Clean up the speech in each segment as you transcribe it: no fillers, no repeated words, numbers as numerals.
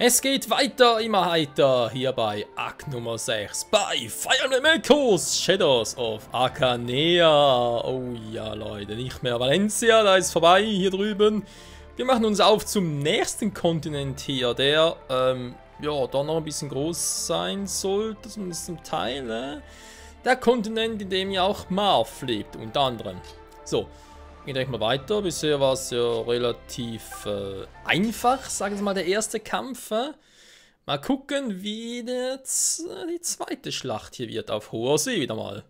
Es geht weiter, immer heiter, hier bei Akt Nummer 6, bei Fire Emblem Echoes, Shadows of Arcanea. Oh ja, Leute, nicht mehr Valencia, da ist vorbei, hier drüben. Wir machen uns auf zum nächsten Kontinent hier, der, ja, da noch ein bisschen groß sein sollte, zumindest zum Teil, ne? Der Kontinent, in dem ja auch Marth lebt, unter anderem. So. Geht direkt mal weiter. Bisher war es ja relativ einfach, sagen wir mal, der erste Kampf. Mal gucken, wie die zweite Schlacht hier wird auf hoher See wieder mal.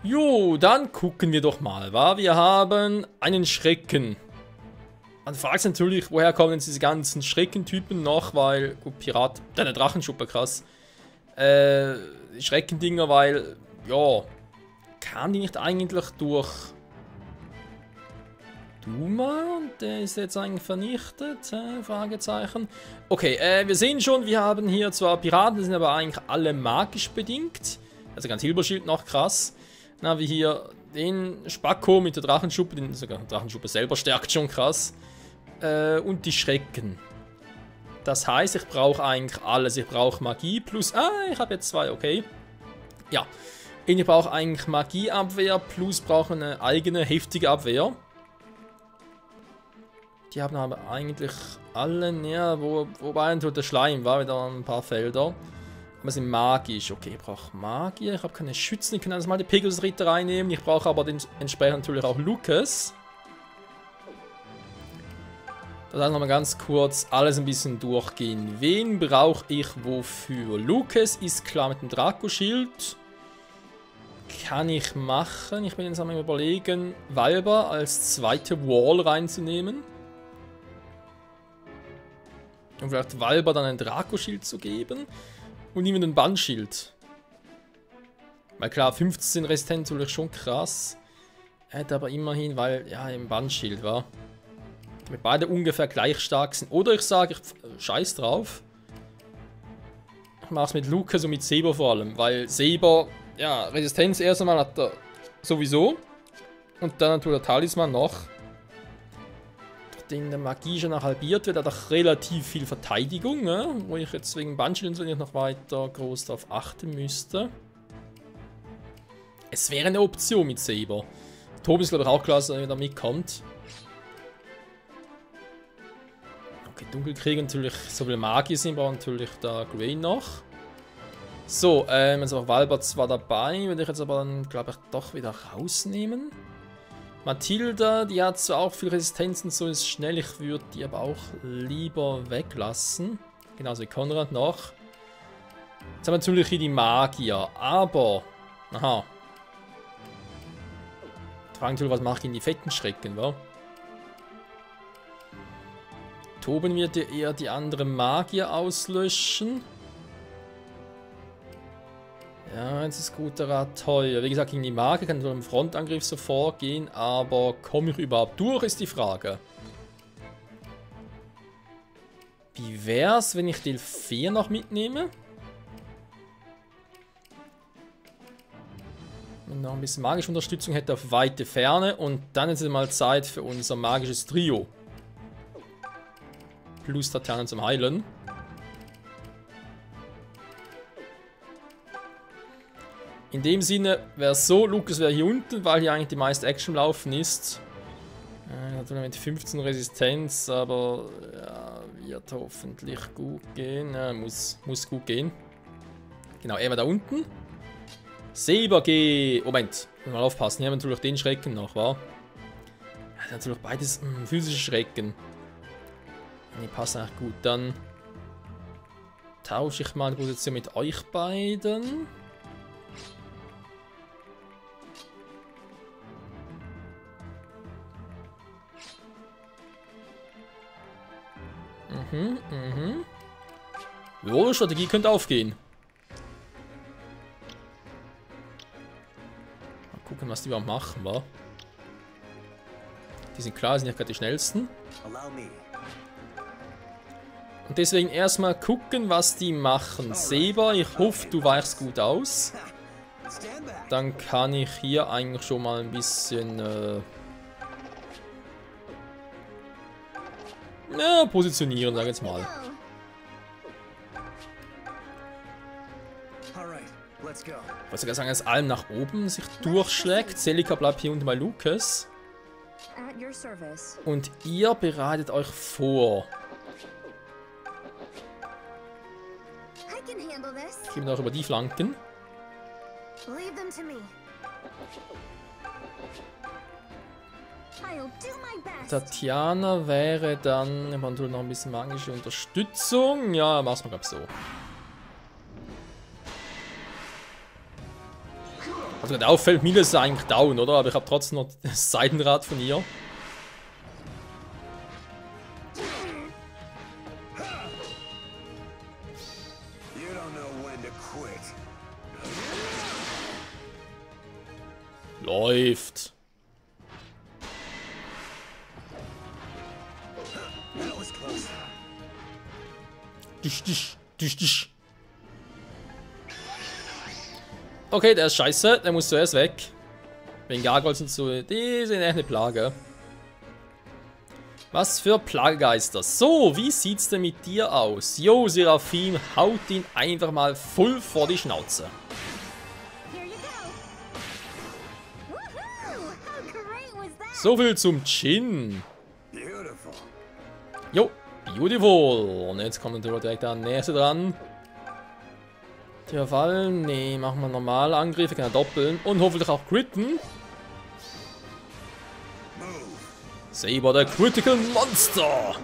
Jo, dann gucken wir doch mal, wa? Wir haben einen Schrecken. Man fragt sich natürlich, woher kommen jetzt diese ganzen Schreckentypen noch, weil, gut, Pirat, deine Drachenschuppe, krass. Schreckendinger, weil, ja, kam die nicht eigentlich durch Duma und der ist jetzt eigentlich vernichtet? Fragezeichen. Okay, wir sehen schon, wir haben hier zwar Piraten, die sind aber eigentlich alle magisch bedingt. Also ganz Silberschild noch, krass. Na, wie hier den Spacko mit der Drachenschuppe, den sogar Drachenschuppe selber stärkt schon, krass. Und die Schrecken. Das heißt, ich brauche eigentlich alles. Ich brauche Magie plus... Ah, ich habe jetzt zwei, okay. Ja. Ich brauche eigentlich Magieabwehr plus brauche eine eigene heftige Abwehr. Die haben aber eigentlich alle, ja, wobei natürlich der Schleim war wieder ein paar Felder. Aber sind magisch. Okay, ich brauche Magier. Ich habe keine Schützen. Ich kann also mal die Pegasus-Ritter reinnehmen. Ich brauche aber entsprechend natürlich auch Lucas. Das heißt nochmal ganz kurz alles ein bisschen durchgehen. Wen brauche ich wofür? Lucas ist klar mit dem Draco-Schild. Kann ich machen. Ich bin jetzt einmal überlegen, Valba als zweite Wall reinzunehmen. Und vielleicht Valba dann ein Draco-Schild zu geben. Und ihm den Bannschild. Weil klar, 15 Resistenz natürlich schon krass. Er hätte aber immerhin, weil, ja, im Bannschild war. Damit beide ungefähr gleich stark sind. Oder ich sage, ich scheiß drauf. Ich mache es mit Lucas und mit Saber vor allem. Weil Saber... Ja, Resistenz erst einmal hat er sowieso. Und dann natürlich der Talisman noch. Nachdem der Magie schon noch halbiert wird, hat er relativ viel Verteidigung, ne? Wo ich jetzt wegen Bannschild und so nicht noch weiter groß darauf achten müsste. Es wäre eine Option mit Saber. Tobi ist glaube ich auch klar, dass er wieder mitkommt. Okay, Dunkelkrieger natürlich, so viel Magie sind, brauchen natürlich da Grey noch. So, jetzt auch Valba zwar dabei, würde ich jetzt aber dann, glaube ich, doch wieder rausnehmen. Mathilda, die hat zwar auch viel Resistenz und so ist schnell, ich würde die aber auch lieber weglassen. Genauso wie Konrad noch. Jetzt haben wir natürlich hier die Magier, aber... Aha. Die Frage natürlich, was mache ich in die fetten Schrecken, wa? Toben wird ja eher die andere Magier auslöschen. Ja, jetzt ist guter Rat teuer. Wie gesagt, gegen die Magier kann ich nur im Frontangriff so vorgehen, aber komme ich überhaupt durch, ist die Frage. Wie wär's, wenn ich Delphia noch mitnehme? Wenn noch ein bisschen magische Unterstützung hätte auf weite Ferne und dann ist es mal Zeit für unser magisches Trio. Plus Tatiana zum Heilen. In dem Sinne wäre es so, Lucas wäre hier unten, weil hier eigentlich die meiste Action laufen ist. Natürlich mit 15 Resistenz, aber ja, wird hoffentlich gut gehen. Ja, muss gut gehen. Genau, er war da unten. Saber geht. Moment, mal aufpassen, hier haben wir natürlich den Schrecken noch, wa? Ja, natürlich beides physische Schrecken. Die passen echt gut. Dann tausche ich mal die Position mit euch beiden. Jo, die Strategie könnte aufgehen. Mal gucken, was die überhaupt machen, wa? Die sind klar, sind ja gerade die schnellsten. Und deswegen erstmal gucken, was die machen. Saber, ich hoffe, du weichst gut aus. Dann kann ich hier eigentlich schon mal ein bisschen Ja, positionieren, sag jetzt mal. Ich wollte sogar sagen, dass allem nach oben sich durchschlägt. Celica bleibt hier unten bei Lucas. Und ihr bereitet euch vor. Ich gebe auch über die Flanken. Tatjana wäre dann eventuell noch ein bisschen magische Unterstützung. Ja, mach's mal, glaub ich, so. Also gerade auffällt, Mila ist eigentlich down, oder? Aber ich habe trotzdem noch das Seitenrad von ihr. Läuft. Dich. Okay, der ist scheiße. Der muss zuerst weg. Wegen Gargoyles und so. Die sind echt eine Plage. Was für Plagegeister. So, wie sieht's denn mit dir aus? Jo, Seraphim, haut ihn einfach mal voll vor die Schnauze. So viel zum Chin. Jo, beautiful. Und jetzt kommt natürlich direkt der nächste dran. Der Fall, nee, machen wir normal Angriffe, kann er doppeln und hoffentlich auch critten. Saber, der Critical Monster.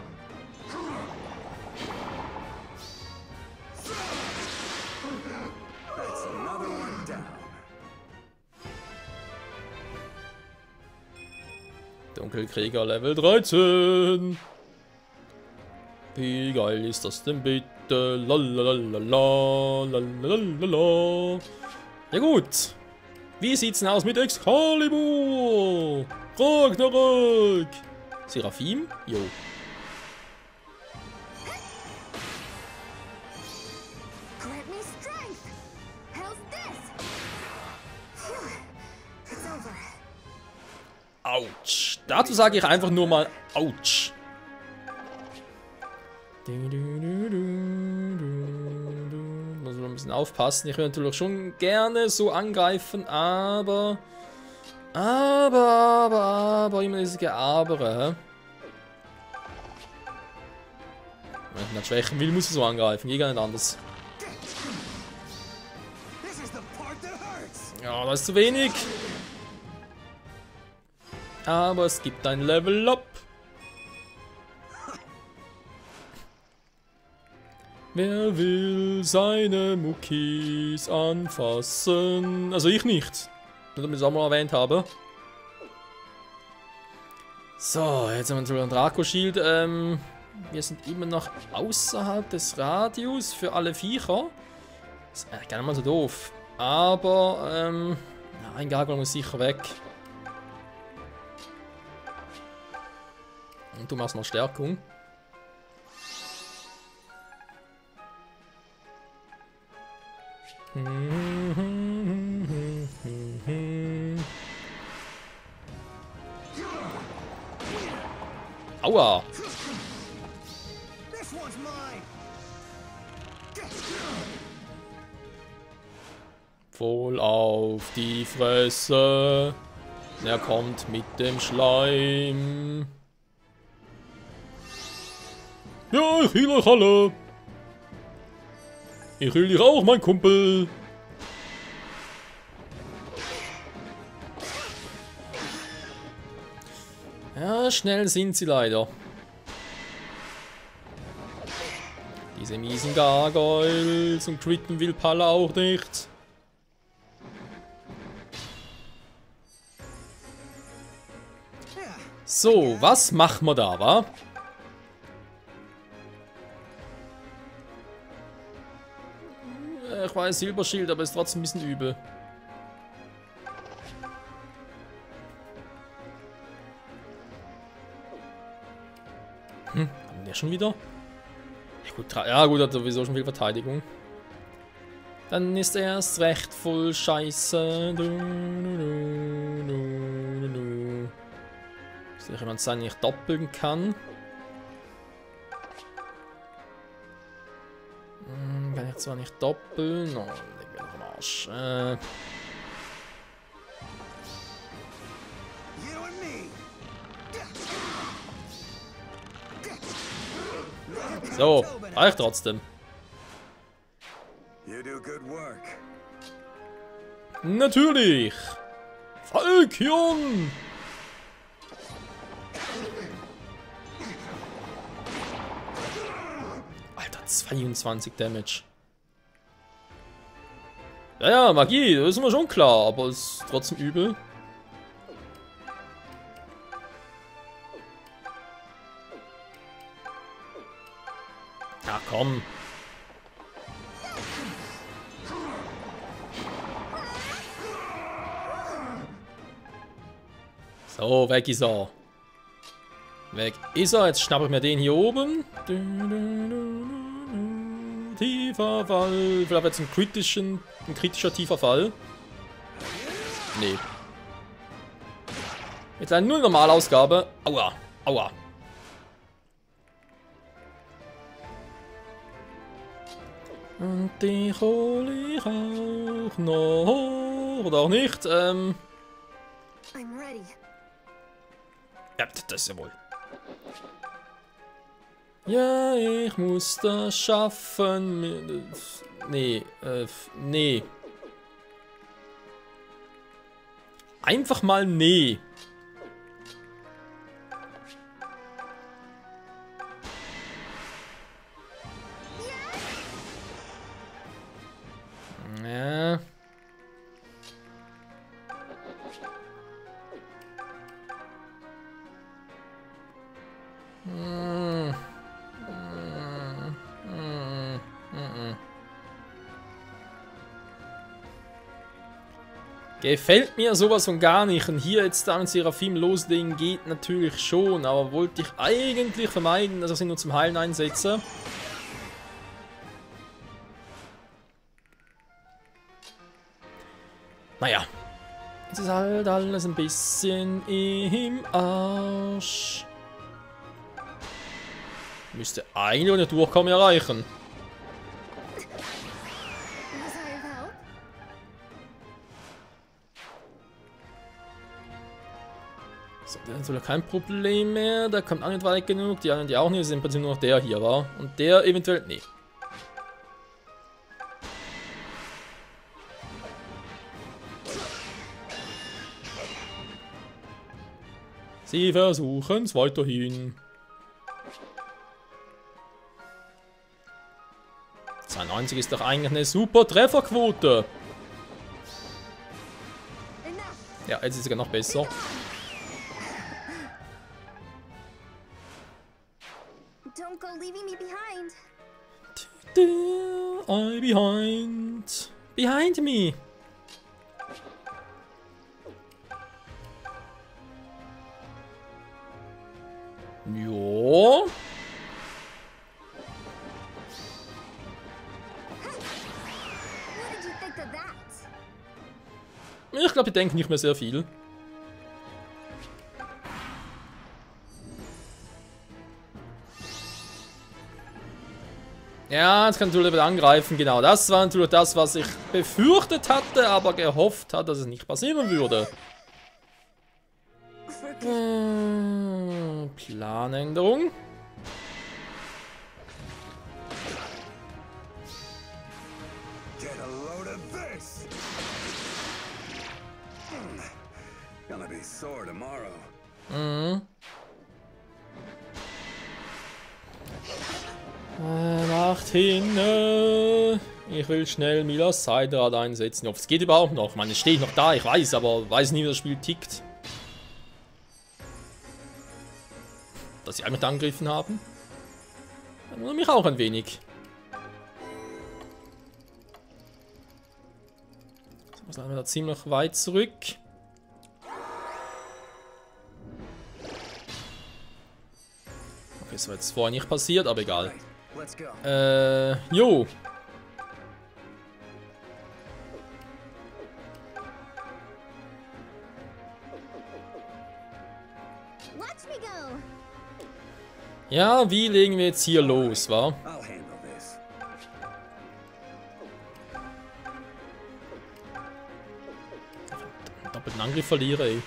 Dunkelkrieger Level 13. Wie geil ist das denn bitte? Lalalala. Ja gut. Wie sieht's denn aus mit Excalibur? Ragnarök. Seraphim? Jo. Autsch. Dazu sage ich einfach nur mal Autsch. Muss man ein bisschen aufpassen. Ich würde natürlich schon gerne so angreifen, aber immer dieses Aber. Wenn ich nicht schwächen will, muss ich so angreifen. Geht gar nicht anders. Ja, das ist zu wenig. Aber es gibt ein Level Up. Wer will seine Muckis anfassen? Also ich nicht. Nur damit ich es auch mal erwähnt habe. So, jetzt haben wir natürlich ein Draco-Shield. Wir sind immer noch außerhalb des Radius für alle Viecher. Das ist eigentlich gar nicht mal so doof. Aber, ein Gargoyle muss sicher weg. Und du machst noch Stärkung. Aua! Voll auf die Fresse. Er kommt mit dem Schleim. Ja, ich heal euch alle. Ich heal dich auch, mein Kumpel. Ja, schnell sind sie leider. Diese miesen Gargoyles und critten will Palla auch nicht. So, was machen wir da, wa? Ich weiß, Silberschild, aber ist trotzdem ein bisschen übel. Haben wir schon wieder? Ja gut, hat sowieso schon viel Verteidigung. Dann ist er erst recht voll Scheiße. Soll jemand sein, den ich doppeln kann? Jetzt war nicht doppeln. Oh, leg mir doch am Arsch. So, reicht trotzdem. Natürlich! Falkion! Alter, 22 Damage. Ja, Magie, das ist mir schon klar, aber es ist trotzdem übel. Ja, komm. So, weg ist er. Weg ist er. Jetzt schnappe ich mir den hier oben. Tiefer Fall. Vielleicht jetzt ein kritischer tiefer Fall. Nee. Jetzt eine 0 Normalausgabe. Aua. Aua. Und die hole ich auch noch. Oder auch nicht. I'm ready. Ja, das ist ja wohl. Ja, ich muss das schaffen. Nee, nee. Einfach mal nee. Ja. Gefällt mir sowas von gar nicht. Und hier jetzt da mit Seraphim loslegen geht natürlich schon. Aber wollte ich eigentlich vermeiden, dass ich sie nur zum Heilen einsetze. Naja. Jetzt ist halt alles ein bisschen im Arsch. Müsste eigentlich ohne Durchkommen erreichen. So, der hat wohl kein Problem mehr. Der kommt auch nicht weit genug. Die anderen, die auch nicht, sind im Prinzip nur noch der hier, war. Und der eventuell. Nee. Sie versuchen es weiterhin. 92 ist doch eigentlich eine super Trefferquote. Ja, jetzt ist es sogar noch besser. Don't go leaving me behind. I behind. Behind me. Jo. Ich glaube, ich denke nicht mehr sehr viel. Ja, jetzt kann Tulip wieder angreifen. Genau, das war natürlich das, was ich befürchtet hatte, aber gehofft hat, dass es nicht passieren würde. Planänderung. Macht hin. Ich will schnell Milas Zeitrad einsetzen. Ob es geht überhaupt noch. Ich meine, es steht noch da, ich weiß, aber weiß nie, wie das Spiel tickt. Dass sie einmal angegriffen haben. Dann wundert mich auch ein wenig. So, sind wir da ziemlich weit zurück. Okay, das war jetzt vorher nicht passiert, aber egal. Jo. Ja, wie legen wir jetzt hier los, wa? Angriff verliere, ey.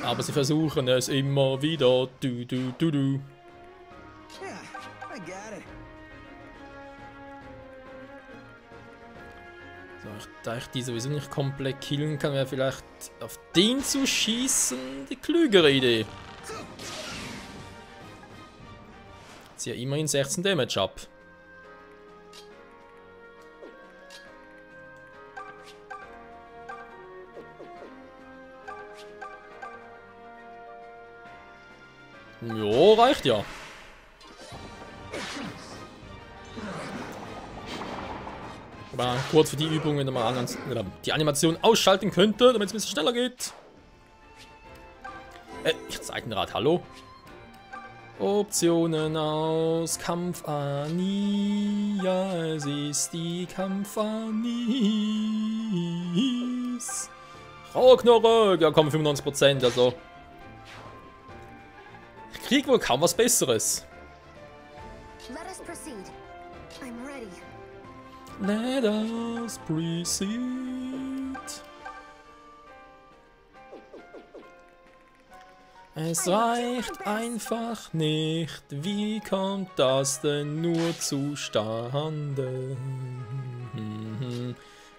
Aber sie versuchen es immer wieder. Du. So, da ich die sowieso nicht komplett killen kann, wäre vielleicht auf den zu schießen die klügere Idee. Ziehe immerhin 16 Damage ab. Jo, reicht ja. Aber kurz für die Übung, wenn man die Animation ausschalten könnte, damit es ein bisschen schneller geht. Ich zeige gerade, hallo. Optionen aus Kampfani. Ja, es ist die Kampfanis. Ragnarök. Ja, komm, 95%, also. Ich krieg wohl kaum was Besseres. Let us proceed. I'm ready. Let us proceed. Es reicht einfach nicht. Wie kommt das denn nur zustande?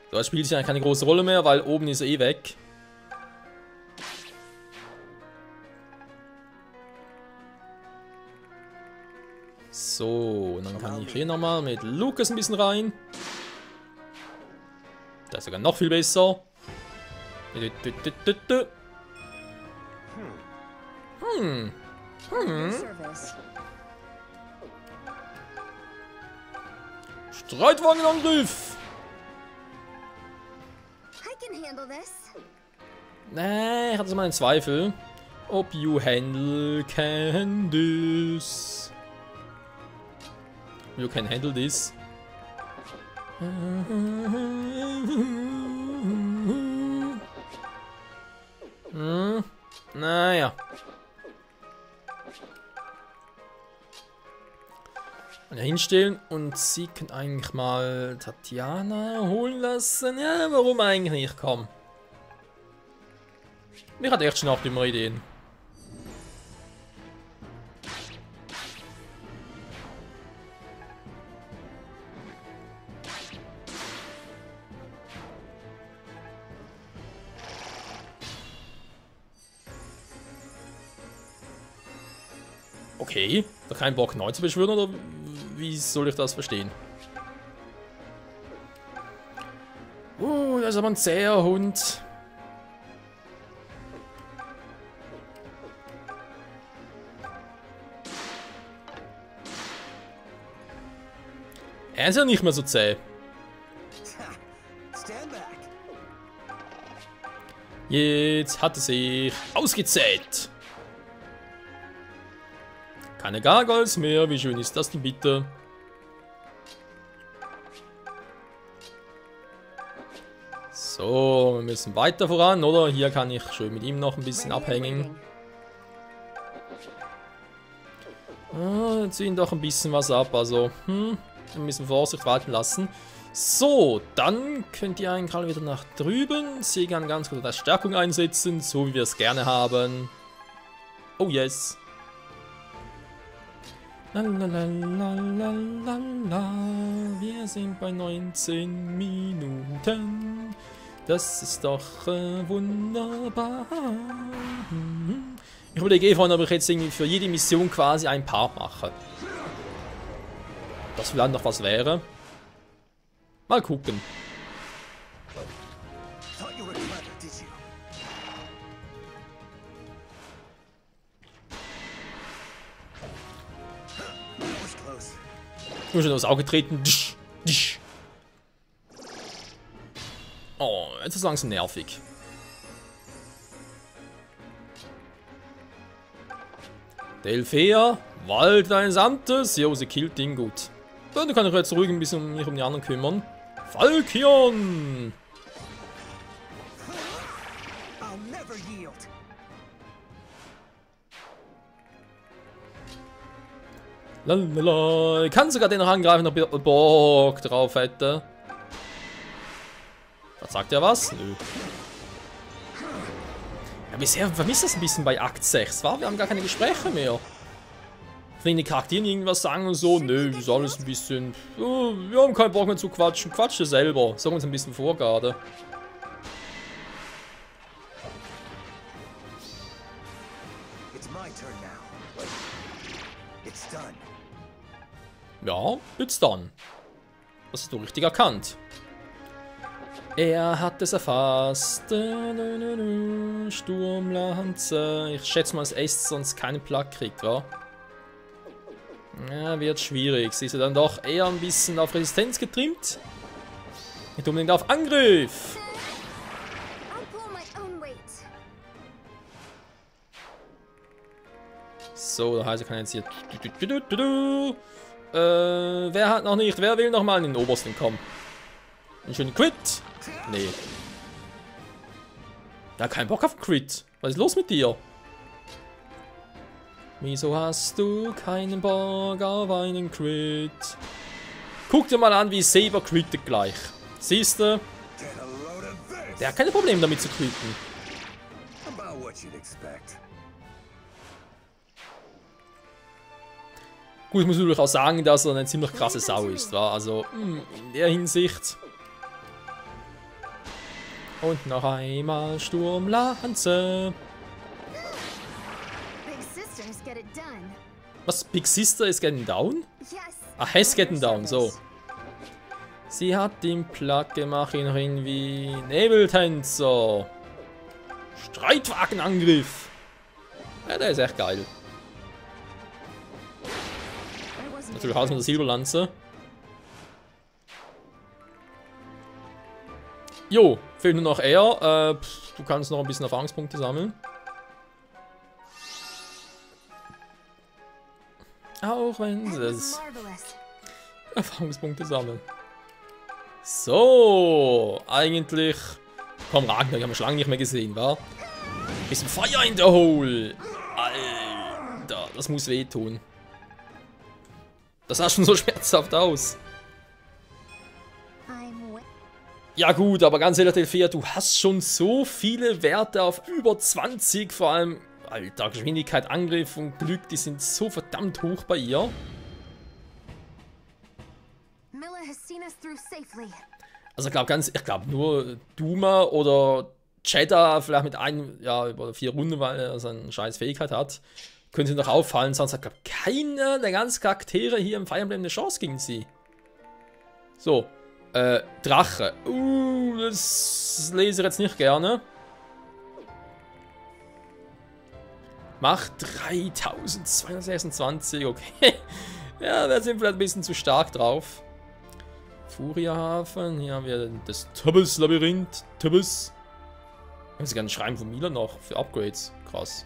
So, das spielt ja keine große Rolle mehr, weil oben ist er eh weg. So, und dann kann ich hier nochmal mit Lucas ein bisschen rein. Das ist sogar noch viel besser. Streitwagenangriff! I can handle this. Nee, ich hatte so mal einen Zweifel. Ob you handle can this. You can handle this. Naja. Und hinstellen und sie können eigentlich mal Tatjana holen lassen. Ja, warum eigentlich nicht? Komm. Mir hat echt schon auch immer Ideen. Okay, da kein Bock neu zu beschwören, oder wie soll ich das verstehen? Das ist aber ein zäher Hund. Er ist ja nicht mehr so zäh. Jetzt hat er sich ausgezählt. Keine Gargoyles mehr, wie schön ist das denn bitte? So, wir müssen weiter voran, oder? Hier kann ich schön mit ihm noch ein bisschen abhängen. Ziehen doch ein bisschen was ab, also, wir müssen Vorsicht walten lassen. So, dann könnt ihr eigentlich alle wieder nach drüben. Sie kann ganz gut als Stärkung einsetzen, so wie wir es gerne haben. Oh yes. Lalalala, wir sind bei 19 Minuten. Das ist doch wunderbar. Ich überlege vorhin, ob ich jetzt irgendwie für jede Mission quasi ein Part mache. Das vielleicht noch was wäre. Mal gucken. Nur schon aufs Auge treten. Oh, jetzt ist es langsam nervig. Delphea, Wald deines Amtes. Jo, sie killt ihn gut. Dann kann ich jetzt ruhig ein bisschen mich um die anderen kümmern. Falkion! Lalala. Ich kann sogar den noch angreifen, ob ich Bock drauf hätte. Was sagt er was? Nö. Ja, bisher vermisst das ein bisschen bei Akt 6, wa? Wir haben gar keine Gespräche mehr. Wenn die Charakteren irgendwas sagen und so, nö, ist alles ein bisschen... Oh, wir haben keinen Bock mehr zu quatschen. Quatsche selber. Sagen uns ein bisschen vor gerade. Ja, it's done. Das hast du richtig erkannt. Er hat es erfasst. Sturmlanze. Ich schätze mal, dass Ace sonst keinen Plug kriegt, wa? Ja, wird schwierig. Sie ist ja dann doch eher ein bisschen auf Resistenz getrimmt. Nicht unbedingt auf Angriff. So, das heißt, ich kann jetzt hier... wer hat noch nicht? Wer will noch mal in den Obersten kommen? Einen schönen Crit? Nee. Ja, kein Bock auf Crit. Was ist los mit dir? Wieso hast du keinen Bock auf einen Crit? Guck dir mal an, wie Saber crittet gleich. Siehst du? Der hat keine Probleme damit zu critten. Gut, ich muss natürlich auch sagen, dass er eine ziemlich krasse Sau ist, wa? Also, in der Hinsicht. Und noch einmal Sturmlanze. Was? Big Sister is getting down? Ah, has getting down, so. Sie hat den Plug gemacht, ihn noch irgendwie Nebeltänzer. Streitwagenangriff. Ja, der ist echt geil. Natürlich raus mit der Silberlanze. Jo, fehlt nur noch er. Du kannst noch ein bisschen Erfahrungspunkte sammeln. Auch wenn es Erfahrungspunkte sammeln. So, eigentlich... Komm, Ragnar, ich habe schon lange nicht mehr gesehen, wa? Bisschen Feuer in der Hole. Alter, das muss wehtun. Das sah schon so schmerzhaft aus. Ja gut, aber ganz ehrlich, Delphia, du hast schon so viele Werte auf über 20, vor allem, Alter, Geschwindigkeit, Angriff und Glück, die sind so verdammt hoch bei ihr. Also ich glaube nur Duma oder Cheddar, vielleicht mit einem, ja, über 4 Runden, weil er so eine scheiß Fähigkeit hat, könnte noch auffallen, sonst hat, glaube ich, keiner der ganzen Charaktere hier im Fire Emblem eine Chance gegen sie. So. Drache. Das lese ich jetzt nicht gerne. Macht 3226, okay. Ja, da sind wir vielleicht ein bisschen zu stark drauf. Furiahafen, hier haben wir das Tubus-Labyrinth. Tubus. Ich muss gerne schreiben von Mila noch für Upgrades. Krass.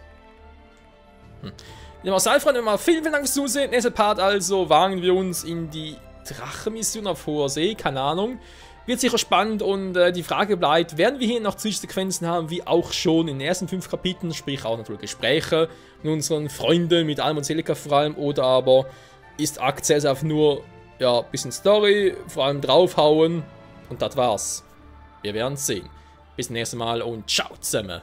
Ja, mal Freunde, mal vielen Dank fürs Zusehen. Nächster Part also, wagen wir uns in die Drache-Mission auf hoher See, keine Ahnung. Wird sicher spannend und die Frage bleibt, werden wir hier noch Zwischensequenzen haben, wie auch schon in den ersten 5 Kapiteln, sprich auch natürlich Gespräche mit unseren Freunden, mit Alm und Celica vor allem, oder aber ist Akt 6 auf nur, ja, ein bisschen Story, vor allem draufhauen und das war's. Wir werden sehen. Bis zum nächsten Mal und ciao zusammen.